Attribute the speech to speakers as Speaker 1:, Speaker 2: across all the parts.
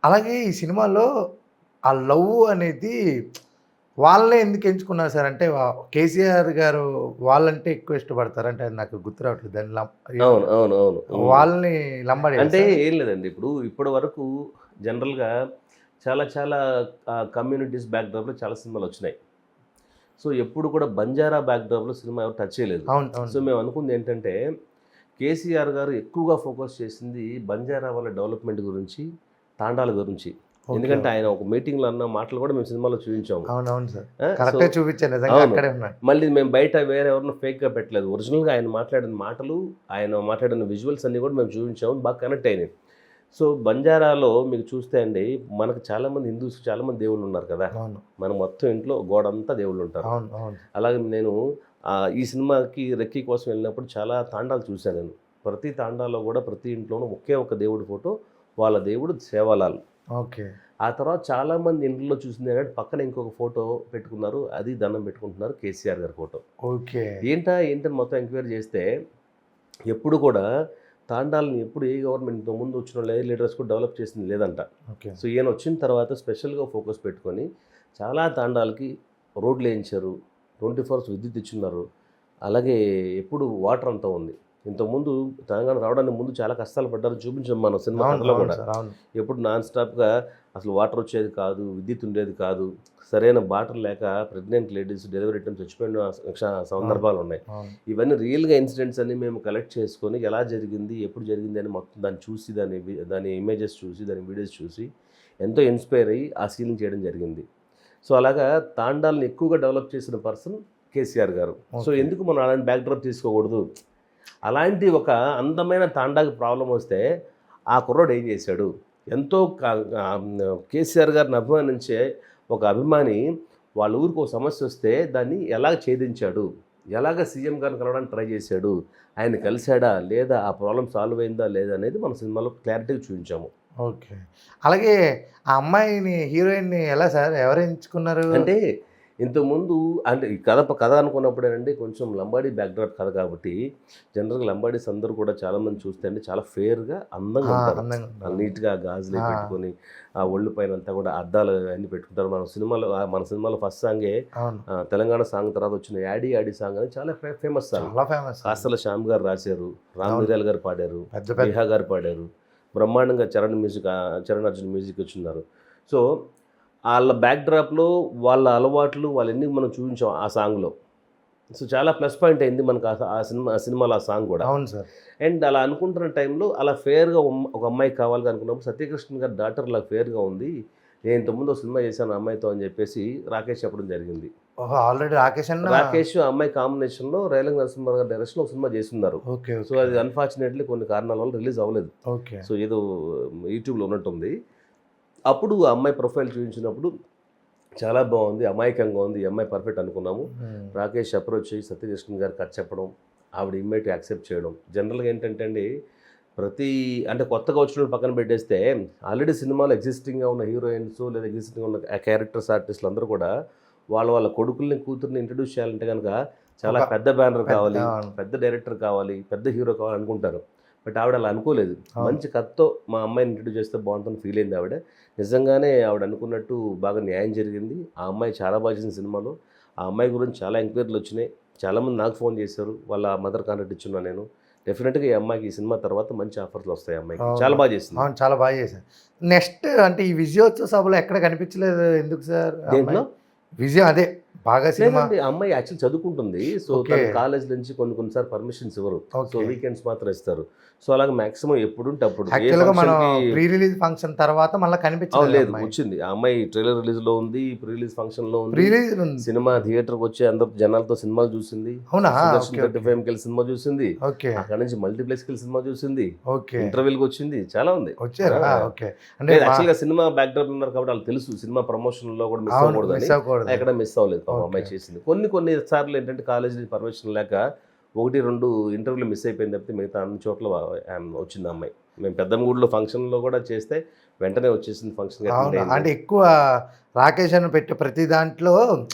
Speaker 1: అలాగే ఈ సినిమాలో ఆ లవ్ అనేది వాళ్ళనే ఎందుకు ఎంచుకున్నారు సార్? అంటే కేసీఆర్ గారు వాళ్ళంటే ఎక్కువ ఇష్టపడతారు. అంటే అది నాకు గుర్తు రావట్లేదు. దాన్ని
Speaker 2: అవును.
Speaker 1: ఏమంటారు?
Speaker 2: అవును. అవును.
Speaker 1: వాళ్ళని లంబాడి
Speaker 2: అంటే
Speaker 1: సార్?
Speaker 2: ఏం లేదండి. ఇప్పటి వరకు జనరల్‌గా చాలా చాలా కమ్యూనిటీస్ బ్యాక్‌డ్రాప్‌లో చాలా సినిమాలొచ్చినాయి. సో, ఎప్పుడు కూడా బంజారా బ్యాక్‌డ్రాప్‌లో సినిమా ఎవరు టచ్ చేయలేదు.
Speaker 1: అవును. అవును
Speaker 2: సో,
Speaker 1: సార్.
Speaker 2: మేము అనుకుందేంటంటే, కేసీఆర్ గారు ఎక్కువగా ఫోకస్ చేసింది బంజారా వాళ్ళ డెవలప్‌మెంట్ గురించి, తాండాల గురించి.
Speaker 1: ఓకే.
Speaker 2: ఎందుకంటే, ఆయన
Speaker 1: ఓకే.
Speaker 2: ఒక మీటింగ్‌లో అన్న మాటలు కూడా మేము సినిమాలో చూయించాము.
Speaker 1: అవునవును సార్.
Speaker 2: సో
Speaker 1: కరెక్టే చూపించారు. నిజంగా
Speaker 2: అవును.
Speaker 1: అక్కడే ఉన్నాయి.
Speaker 2: మళ్ళీ మేము బయట వేరే ఎవరినో ఫేక్‌గా పెట్టలేదు. ఒరిజినల్‌గా ఆయన మాట్లాడిన మాటలు, ఆయన మాట్లాడిన విజువల్స్ అన్నీ కూడా మేము చూపించాము. బాగా కనెక్ట్ అయినాయి. సో, బంజారాలో మీకు చూస్తే అండి, మనకు చాలామంది హిందూస్ చాలామంది దేవుళ్ళున్నారు కదా!
Speaker 1: అవును.
Speaker 2: మన మొత్తం ఇంట్లో గోడంతా దేవుళ్ళుంటారు.
Speaker 1: అవును. అవును.
Speaker 2: అలాగే నేను ఈ సినిమాకి రెక్కీ కోసం వెళ్ళినప్పుడు చాలా తాండాలు చూశాను నేను. ప్రతి తాండాలో కూడా ప్రతి ఇంట్లోనూ ఒకే ఒక దేవుడి ఫోటో. వాళ్ళ దేవుడు సేవాలాల్.
Speaker 1: ఓకే.
Speaker 2: ఆ తర్వాత చాలామంది ఇండ్లలో చూసింది ఏంటంటే పక్కన ఇంకొక ఫోటో పెట్టుకున్నారు. అది దండం పెట్టుకుంటున్నారు కేసీఆర్ గారి ఫోటో.
Speaker 1: ఓకే.
Speaker 2: ఏంటని మొత్తం ఎంక్వైరీ చేస్తే ఎప్పుడు కూడా తాండాలని ఎప్పుడు ఏ గవర్నమెంట్ ఇంతకుముందు వచ్చిన ఏ లీడర్స్ కూడా డెవలప్ చేసింది లేదంట.
Speaker 1: ఓకే.
Speaker 2: సో ఈయన వచ్చిన తర్వాత స్పెషల్‌గా ఫోకస్ పెట్టుకొని చాలా తాండాలకి రోడ్లు వేయించారు. 24 అవర్స్ విద్యుత్ ఇచ్చున్నారు. అలాగే ఎప్పుడు వాటర్ అంతా ఉంది. ఇంతకుముందు తెలంగాణ రావడానికి ముందు చాలా కష్టాలు పడ్డారు చూపించాం మనం సినిమా
Speaker 1: అవును.
Speaker 2: కథలో
Speaker 1: అవును
Speaker 2: కూడా.
Speaker 1: సార్. అవును.
Speaker 2: ఎప్పుడు నాన్ స్టాప్‌గా అసలు వాటర్ వచ్చేది కాదు, విద్యుత్ ఉండేది కాదు. సరైన బాటలు లేక ప్రెగ్నెంట్ లేడీస్ డెలివరీ టైమ్ చచ్చిపోయిన సందర్భాలు ఉన్నాయి.
Speaker 1: అవును.
Speaker 2: ఇవన్నీ రియల్‌గా ఇన్సిడెంట్స్ అన్నీ మేము కలెక్ట్ చేసుకొని ఎలా జరిగింది, ఎప్పుడు జరిగింది అని మొత్తం దాన్ని చూసి దాని ఇమేజెస్ చూసి, దాని వీడియోస్ చూసి ఎంతో ఇన్‌స్పైర్ అయ్యి ఆ సీన్‌ని చేయడం జరిగింది. సో, అలాగా తాండాలను ఎక్కువగా డెవలప్ చేసిన పర్సన్ కేసీఆర్ గారు. So,
Speaker 1: okay.
Speaker 2: ఎందుకు మనం అలాంటి బ్యాక్‌డ్రాప్ తీసుకోకూడదు? అలాంటి ఒక అందమైన తాండాకి ప్రాబ్లమ్ వస్తే ఆ కుర్రోడు ఏం చేశాడు? ఎంతో కేసీఆర్ గారిని అభిమానించే ఒక అభిమాని వాళ్ళ ఊరికి ఒక సమస్య వస్తే దాన్ని ఎలా ఛేదించాడు? ఎలాగ సీఎం గారిని కలవడానికి ట్రై చేశాడు? ఆయన కలిసాడా? లేదా? ఆ ప్రాబ్లమ్ సాల్వ్ అయిందా? లేదా? అనేది మన సినిమాలో క్లారిటీగా చూపించాము.
Speaker 1: ఓకే. అలాగే ఆ అమ్మాయిని హీరోయిన్‌ని ఎలా సార్? ఎవరు ఎంచుకున్నారు?
Speaker 2: అంటే ఇంతకుముందు అంటే ఈ కథ అనుకున్నప్పుడేనండి కొంచెం లంబాడీ బ్యాక్‌డ్రాప్ కథ కాబట్టి జనరల్‌గా లంబాడీస్ అందరూ కూడా చాలామంది చూస్తే అండి చాలా ఫెయిర్‌గా అందంగా
Speaker 1: ఆ!
Speaker 2: ఉంటారు.
Speaker 1: అందంగా ఉంటారు.
Speaker 2: నీట్‌గా గాజులే
Speaker 1: ఆ!
Speaker 2: పెట్టుకొని ఆ ఒళ్ళు పైనంతా కూడా అద్దాలు అన్నీ పెట్టుకుంటారు. మన సినిమాలో ఫస్ట్ సాంగే
Speaker 1: అవును.
Speaker 2: తెలంగాణ సాంగ్ తర్వాత వచ్చిన 'యాడీ యాడీ' సాంగ్ అని చాలా ఫేమస్ సాంగ్.
Speaker 1: చాలా ఫేమస్.
Speaker 2: కాస్తల శ్యామ్ గారు రాశారు. రామ్
Speaker 1: అవును.
Speaker 2: మిరియాల గారు పాడారు.
Speaker 1: పెద్ద పెద్ద
Speaker 2: నేహా గారు పాడారు. బ్రహ్మాండంగా చరణ్ అర్జున్ మ్యూజిక్ ఇచ్చున్నారు. సో ఆళ్ళ బ్యాక్‌డ్రాప్‌లో వాళ్ళ అలవాట్లు వాళ్ళన్నీ మనం చూపించాం ఆ సాంగ్‌లో. సో, చాలా ప్లస్ పాయింట్ అయింది మనకు ఆ సినిమాలో ఆ సాంగ్ గూడా.
Speaker 1: అవును సార్.
Speaker 2: అండ్ అలా అనుకుంటున్న టైంలో అలా ఫెయిర్‌గా ఒక అమ్మాయి కావాలి అనుకున్నప్పుడు సత్యకృష్ణ గారి డాటర్ ఇలా ఫెయిర్‌గా ఉంది. నేను ఇంతకుముందు ఒక సినిమా చేశాను ఆ అమ్మాయితో అని చెప్పేసి రాకేష్ చెప్పడం జరిగింది.
Speaker 1: ఓహో! ఆల్రెడీ రాకేష్ అన్న
Speaker 2: రాకేష్ ఆ అమ్మాయి కాంబినేషన్‌లో రేలంగి నరసింహారావు గారి డైరెక్షన్‌లో ఒక సినిమా చేసున్నారు.
Speaker 1: ఓకే.
Speaker 2: So,
Speaker 1: okay.
Speaker 2: అది అన్‌ఫార్చునేట్‌లీ కొన్ని కారణాల వల్ల రిలీజ్ అవ్వలేదు.
Speaker 1: ఓకే.
Speaker 2: సో, ఏదో యూట్యూబ్‌లో ఉన్నట్టుంది. అప్పుడు ఆ అమ్మాయి ప్రొఫైల్ చూపించినప్పుడు చాలా బాగుంది. అమాయకంగా ఉంది. ఈ అమ్మాయి పర్ఫెక్ట్ అనుకున్నాము.
Speaker 1: హ్మ్.
Speaker 2: రాకేష్ అప్రోచ్ అయ్యి సత్యకృష్ణ గారికి కథ చెప్పడం. ఆవిడ ఇమ్మీడియేట్‌గా యాక్సెప్ట్ చేయడం. జనరల్‌గా ఏంటంటే అండి, అంటే కొత్తగా వచ్చినోళ్ళని పక్కన పెట్టేస్తే, ఆల్రెడీ సినిమాలో ఎగ్జిస్టింగ్‌గా ఉన్న హీరోయిన్స్ లేదా ఎగ్జిస్టింగ్‌గా ఉన్న క్యారెక్టర్స్ ఆర్టిస్టులు అందరూ కూడా వాళ్ళ కొడుకుల్ని, కూతుర్ని ఇంట్రొడ్యూస్ చేయాలంటే గనక చాలా
Speaker 1: ఒక
Speaker 2: పెద్ద బ్యానర్ కావాలి,
Speaker 1: అవును.
Speaker 2: పెద్ద డైరెక్టర్ కావాలి, పెద్ద హీరో కావాలి అనుకుంటారు. బట్ ఆవిడ అలా అనుకోలేదు.
Speaker 1: అవును.
Speaker 2: మంచి కథతో మా అమ్మాయిని ఇంట్రొడ్యూస్ చేస్తే బాగుంటుందని ఫీల్ అయింది ఆవిడ. నిజంగానే ఆవిడ అనుకున్నట్టు బాగా న్యాయం జరిగింది. ఆ అమ్మాయి చాలా బాగా చేసింది సినిమాలో. ఆ అమ్మాయి గురించి చాలా ఎంక్వైరీలు వచ్చినాయి. చాలామంది నాకు ఫోన్ చేశారు. వాళ్ళ మదర్ కాంటాక్ట్ ఇచ్చున్నా నేను. డెఫినిట్‌గా ఈ అమ్మాయికి ఈ సినిమా తర్వాత మంచి ఆఫర్‌లు వస్తాయి ఆ అమ్మాయికి.
Speaker 1: అవును.
Speaker 2: చాలా బాగా చేసింది.
Speaker 1: అవును. చాలా బాగా చేశారు. నెక్స్ట్ అంటే ఈ విజయోత్సవ సభలో ఎక్కడ కనిపించలేదు ఎందుకు సార్ ఆ
Speaker 2: దేంట్లో?
Speaker 1: అమ్మాయి? విజయం అదే బాగా సినిమా.
Speaker 2: లేదండి. ఆ అమ్మాయి యాక్చువల్లీ చదువుకుంటుంది. So,
Speaker 1: okay.
Speaker 2: తను కాలేజ్ నుంచి కొన్ని సార్లు పర్మిషన్స్ ఇవ్వరు. So,
Speaker 1: okay.
Speaker 2: వీకెండ్స్ మాత్రం ఇస్తారు. సో, అలాగే మాక్సిమం ఎప్పుడుంటే అప్పుడు. ఏ
Speaker 1: యాక్చువల్‌గా మనం
Speaker 2: ఫంక్షన్‌కి
Speaker 1: ప్రీ రిలీజ్ ఫంక్షన్ తర్వాత మళ్ళా కనిపించలేదు
Speaker 2: లేదు.
Speaker 1: అమ్మాయి.
Speaker 2: వచ్చింది. ఆ అమ్మాయి ట్రైలర్ రిలీజ్‌లో ఉంది. ప్రీ రిలీజ్ ఫంక్షన్‌లో ఉంది.
Speaker 1: ప్రీ రిలీజ్ ఉంది.
Speaker 2: సినిమా థియేటర్‌కి వచ్చి అందరు జనాలతో సినిమాలు చూసింది.
Speaker 1: అవునా?
Speaker 2: సుదర్శన్
Speaker 1: ఓకే. ఓకే.
Speaker 2: 35కెళ్ళి సినిమా చూసింది.
Speaker 1: ఓకే.
Speaker 2: అక్కడి నుంచి మల్టీప్లెక్స్‌కెళ్ళి సినిమా చూసింది.
Speaker 1: ఓకే.
Speaker 2: ఇంటర్వెల్‌కి వచ్చింది. చాలా ఉంది.
Speaker 1: వచ్చారా?
Speaker 2: ఆ!
Speaker 1: ఓకే. అంటే
Speaker 2: లేదు యాక్చువల్‌గా సినిమా బ్యాక్‌డ్రాప్ ఉన్నారు కాబట్టి వాళ్ళకి తెలుసు. సినిమా ప్రమోషన్‌లో కూడా మిస్
Speaker 1: అవును.
Speaker 2: అవ్వకూడదని.
Speaker 1: మిస్ అవ్వకూడదు.
Speaker 2: ఎక్కడ మిస్ అవ్వలేదు పాపం
Speaker 1: ఓకే.
Speaker 2: అమ్మాయి చేసింది. కొన్ని సార్లు ఏంటంటే కాలేజీ నుంచి పర్మిషన్ లేక 1, 2 ఇంటర్వ్యూలు మిస్ అయిపోయింది తప్పితే మిగతా అన్ని చోట్ల వచ్చింది ఆ అమ్మాయి. మేము పెద్దమ్మగూడలో ఫంక్షన్‌లో కూడా చేస్తే వెంటనే వచ్చేసింది ఫంక్షన్‌కి అటెండ్
Speaker 1: అవును.
Speaker 2: అయింది.
Speaker 1: అంటే ఎక్కువ రాకేష్ అన్న పెట్టే ప్రతి దాంట్లో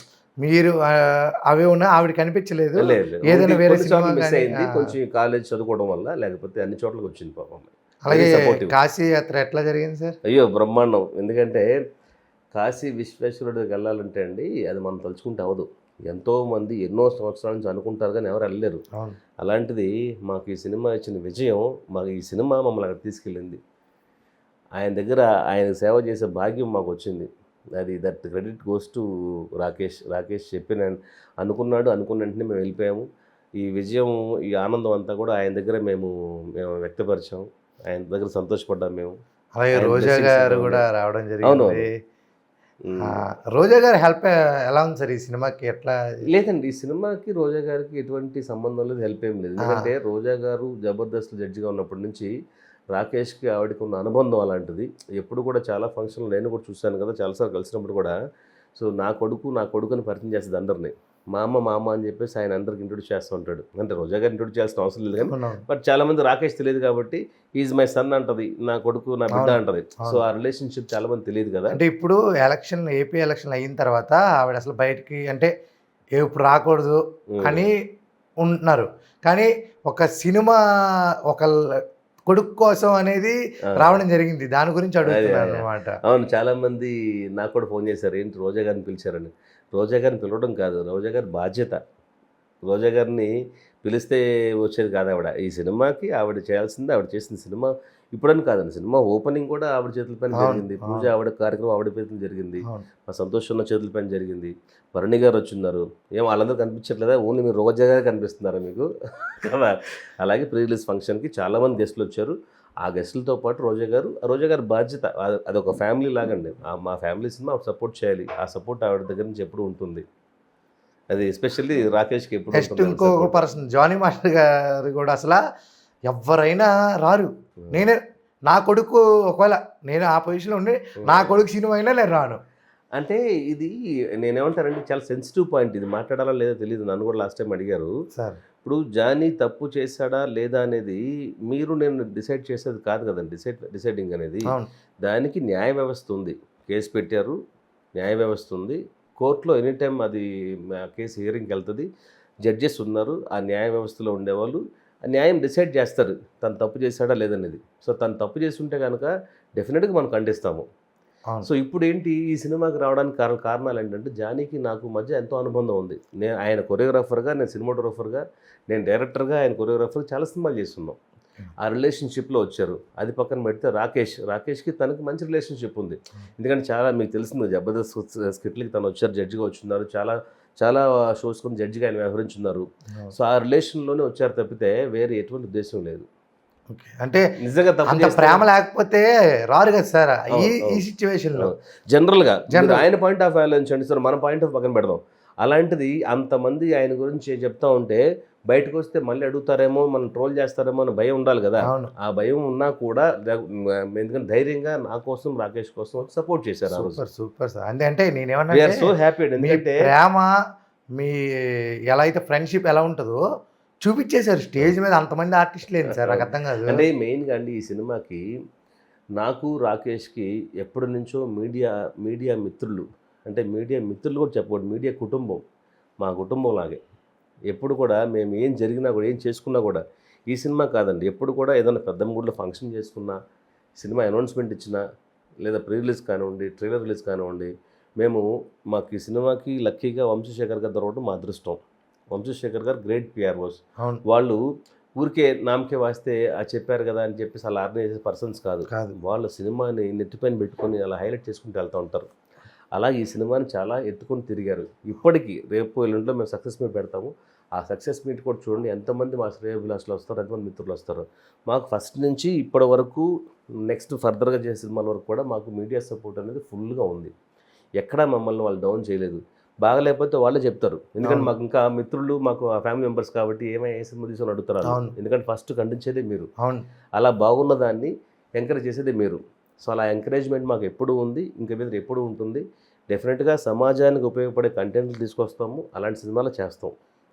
Speaker 1: మీరు అవే ఉన్నాయి. ఆవిడ కనిపించలేదు.
Speaker 2: లేదు.
Speaker 1: ఏదైనా వేరే
Speaker 2: కొన్ని
Speaker 1: సినిమా
Speaker 2: చోట్ల మిస్
Speaker 1: గాని
Speaker 2: అయింది. కొంచెం కాలేజ్ చదువుకోవడం వల్ల లేకపోతే అన్ని చోట్లకి వచ్చింది పాపం అమ్మాయి.
Speaker 1: అలాగే
Speaker 2: సపోర్టివ్.
Speaker 1: కాశీ యాత్ర ఎట్లా జరిగింది సార్?
Speaker 2: అయ్యో బ్రహ్మాండం. ఎందుకంటే కాశీ విశ్వేశ్వరుడికి వెళ్ళాలంటే అండి అది మనం తలుచుకుంటే అవ్వదు. ఎంతోమంది ఎన్నో సంవత్సరాల నుంచి అనుకుంటారు కానీ ఎవరు వెళ్ళలేరు.
Speaker 1: అవును.
Speaker 2: అలాంటిది మాకు ఈ సినిమా ఇచ్చిన విజయం, మాకు ఈ సినిమా మమ్మల్ని అక్కడ తీసుకెళ్ళింది. ఆయన దగ్గర ఆయన సేవ చేసే భాగ్యం మాకు వచ్చింది. అది that credit goes to Rakesh. Rakesh అనుకున్నాడు, అనుకున్న వెంటనే మేము వెళ్ళిపోయాము. ఈ విజయం, ఈ ఆనందం అంతా కూడా ఆయన దగ్గర మేము వ్యక్తపరిచాము. ఆయన దగ్గర సంతోషపడ్డాము మేము.
Speaker 1: అలాగే
Speaker 2: ఆయన
Speaker 1: రోజా
Speaker 2: blessings
Speaker 1: గారు
Speaker 2: ఉంటాయి.
Speaker 1: కూడా రావడం
Speaker 2: అవునవును.
Speaker 1: జరిగింది.
Speaker 2: ఉమ్.
Speaker 1: రోజా గారి హెల్ప్ ఎలా ఉంది సార్ ఈ సినిమాకి? ఎట్లా?
Speaker 2: లేదండి, ఈ సినిమాకి రోజా గారికి ఎటువంటి సంబంధం లేదు, హెల్ప్ ఏం లేదు. ఎందుకంటే రోజా గారు జబర్దస్త్ జడ్జిగా ఉన్నప్పటి నుంచి రాకేష్కి ఆవిడకి ఉన్న అనుబంధం అలాంటిది. ఎప్పుడు కూడా చాలా ఫంక్షన్లు నేను కూడా చూశాను కదా, చాలాసార్లు కలిసినప్పుడు కూడా. సో నా కొడుకు అని పరిచయం చేస్తుంది అందరినీ. మా అమ్మ అని చెప్పేసి ఆయన అందరికి ఇంట్రొడ్యూస్ చేస్తూ ఉంటాడు. అంటే రోజా గారు ఇంట్రొడ్యూస్ చేయాల్సిన అవసరం లేదు కానీ,
Speaker 1: అవునవును.
Speaker 2: బట్ చాలామంది రాకేష్ తెలియదు కాబట్టి ఈజ్ మై సన్ అంటది, నా కొడుకు నా బిడ్డ
Speaker 1: అవును.
Speaker 2: అంటది. సో ఆ రిలేషన్షిప్ చాలామంది తెలియదు కదా.
Speaker 1: అంటే ఇప్పుడు ఏపీ ఎలక్షన్ అయిన తర్వాత ఆవిడ అసలు బయటికి అంటే ఇప్పుడు రాకూడదు అని ఉంటున్నారు. కానీ ఒక సినిమా ఒక కొడుకు కోసం అనేది రావడం జరిగింది. దాని గురించి అడుగుతున్నాను అనమాట.
Speaker 2: అవును, చాలామంది నాకు కూడా ఫోన్ చేశారు, ఏంటి రోజా గారిని పిలిచారని. రోజా గారిని పిలవడం కాదు, రోజా గారి బాధ్యత. రోజా గారిని పిలిస్తే వచ్చేది కాదు ఆవిడ. ఈ సినిమాకి ఆవిడ చేయాల్సింది, ఆవిడ చేసిన సినిమా ఇప్పుడని కాదండి, సినిమా ఓపెనింగ్ కూడా ఆవిడ చేతుల పైన జరిగింది, పూజ ఆవిడ కార్యక్రమం ఆవిడ చేతులు జరిగింది, మా సంతోష్ ఉన్న చేతుల పైన జరిగింది. భరణి గారు వచ్చున్నారు, ఏం వాళ్ళందరూ కనిపించట్లేదా, ఓన్లీ మీరు రోజా గారు కనిపిస్తున్నారా మీకు కదా. అలాగే ప్రీ రిలీజ్ ఫంక్షన్కి చాలామంది గెస్టులు వచ్చారు. ఆ గెస్టులతో పాటు రోజా గారి బాధ్యత అదొక ఫ్యామిలీ లాగండి. మా ఫ్యామిలీ సినిమా ఆవిడ సపోర్ట్ చేయాలి. ఆ సపోర్ట్ ఆవిడ దగ్గర నుంచి ఎప్పుడు ఉంటుంది. అది ఎస్పెషల్లీ రాకేష్కి ఎప్పుడు
Speaker 1: నెక్స్ట్ ఇంకొక పర్సన్ జానీ మాస్టర్ గారు కూడా అసలు ఎవరైనా రారు. నా కొడుకు ఒకవేళ నేను ఆ పొజిషన్లో ఉండి నా కొడుకు సినిమా అయినా నేను రాను.
Speaker 2: అంటే ఇది నేనేమంటానంటే చాలా సెన్సిటివ్ పాయింట్. ఇది మాట్లాడాలా లేదా తెలియదు, నన్ను కూడా లాస్ట్ టైం అడిగారు.
Speaker 1: సార్
Speaker 2: ఇప్పుడు జానీ తప్పు చేశాడా లేదా అనేది నేను డిసైడ్ చేసేది కాదు కదండి. డిసైడింగ్ అనేది దానికి న్యాయ వ్యవస్థ ఉంది. కేసు పెట్టారు, న్యాయ వ్యవస్థ ఉంది. కోర్టులో ఎనీ టైం అది కేసు హియరింగ్కి వెళ్తుంది. జడ్జెస్ ఉన్నారు, ఆ న్యాయ వ్యవస్థలో ఉండేవాళ్ళు ఆ న్యాయం డిసైడ్ చేస్తారు తను తప్పు చేశాడా లేదనేది. సో తను తప్పు చేసి ఉంటే కనుక డెఫినెట్గా మనం ఖండిస్తాము. సో ఇప్పుడు ఏంటి ఈ సినిమాకి రావడానికి కారణాలు ఏంటంటే జానీకి నాకు మధ్య ఎంతో అనుబంధం ఉంది. ఆయన కొరియోగ్రాఫర్గా, నేను సినిమాటోగ్రాఫర్గా, నేను డైరెక్టర్గా, ఆయన కొరియోగ్రాఫర్గా చాలా సినిమాలు చేస్తున్నాం. ఆ రిలేషన్షిప్లో వచ్చారు. అది పక్కన పెడితే రాకేష్కి తనకి మంచి రిలేషన్షిప్ ఉంది. ఎందుకంటే చాలా మీకు తెలిసింది, జబర్దస్త్ స్కిట్లకి తను వచ్చారు, జడ్జిగా వచ్చున్నారు, చాలా షోస్ కొని జడ్జిగా ఆయన వ్యవహరించున్నారు. సో ఆ రిలేషన్లోనే వచ్చారు తప్పితే వేరే ఎటువంటి ఉద్దేశం లేదు.
Speaker 1: అంటే
Speaker 2: నిజంగా
Speaker 1: అంత ప్రేమ లేకపోతే రారు కదా సార్ ఈ సిచ్యువేషన్లో.
Speaker 2: జనరల్గా ఆయన పాయింట్ ఆఫ్ ఆలోచించండి సార్, మన పాయింట్ ఆఫ్ పక్కన పెడదాం. అలాంటిది అంతమంది ఆయన గురించి చెప్తా ఉంటే బయటకు వస్తే మళ్ళీ అడుగుతారేమో, మనం ట్రోల్ చేస్తారేమో అని భయం ఉండాలి కదా. ఆ భయం ఉన్నా కూడా ఎందుకంటే ధైర్యంగా నా కోసం, రాకేష్ కోసం సపోర్ట్ చేశారు.
Speaker 1: Super sir. అంటే నేనేమన్నా
Speaker 2: సో హ్యాపీ. ఎందుకంటే
Speaker 1: ప్రేమ మీ ఎలా అయితే ఫ్రెండ్షిప్ ఎలా ఉంటుందో చూపించేశారు స్టేజ్ మీద. అంతమంది ఆర్టిస్టులు ఏంటి సార్, నాకు అర్థం కాదు.
Speaker 2: అంటే మెయిన్గా అండి ఈ సినిమాకి నాకు రాకేష్కి ఎప్పటి నుంచో మీడియా మిత్రులు, అంటే మీడియా మిత్రులు కూడా చెప్పకూడదు, మీడియా కుటుంబం, మా కుటుంబం లాగే. ఎప్పుడు కూడా మేము ఏం జరిగినా కూడా, ఏం చేసుకున్నా కూడా, ఈ సినిమా కాదండి, ఎప్పుడు కూడా ఏదైనా పెద్ద గుడిలో ఫంక్షన్ చేసుకున్నా, సినిమా అనౌన్స్మెంట్ ఇచ్చినా, లేదా ప్రీ రిలీజ్ కానివ్వండి, ట్రైలర్ రిలీజ్ కానివ్వండి, మాకు ఈ సినిమాకి లక్కీగా వంశీశేఖర్ గారు దొరకడం మా అదృష్టం. వంశీశేఖర్ గారు గ్రేట్ పిఆర్ఓస్. వాళ్ళు ఊరికే నామకే వాస్తే చెప్పారు కదా అని చెప్పేసి అలా ఆర్గనైజ్ చేసే పర్సన్స్ కాదు. వాళ్ళు సినిమాని నెట్టిపైన పెట్టుకొని అలా హైలైట్ చేసుకుంటూ వెళ్తూ ఉంటారు. అలా ఈ సినిమాని చాలా ఎత్తుకొని తిరిగారు. ఇప్పటికీ రేపు ఎల్లుండిలో మేము సక్సెస్ మీట్ పెడతాము. ఆ సక్సెస్ మీట్ కూడా చూడండి, ఎంతమంది మా శ్రేయోభిలాషులు వస్తారు, ఎంతమంది మిత్రులు వస్తారు. మాకు ఫస్ట్ నుంచి ఇప్పటి వరకు, నెక్స్ట్ ఫర్దర్గా చేసే సినిమాల వరకు కూడా మాకు మీడియా సపోర్ట్ అనేది ఫుల్గా ఉంది. ఎక్కడా మమ్మల్ని వాళ్ళు డౌన్ చేయలేదు. బాగలేకపోతే వాళ్ళే చెప్తారు, ఎందుకంటే మాకు ఇంకా మిత్రులు, మాకు ఫ్యామిలీ మెంబర్స్ కాబట్టి ఏ సినిమా తీసుకొని అడుగుతారు. ఎందుకంటే ఫస్ట్ ఖండించేదే మీరు. అలా బాగున్న దాన్ని ఎంకరేజ్ చేసేదే మీరు. సో అలా ఎంకరేజ్మెంట్ మాకు ఎప్పుడూ ఉంది, ఇంకా మీద ఎప్పుడూ ఉంటుంది. డెఫినెట్గా సమాజానికి ఉపయోగపడే కంటెంట్లు తీసుకొస్తాము, అలాంటి సినిమాలు చేస్తాం.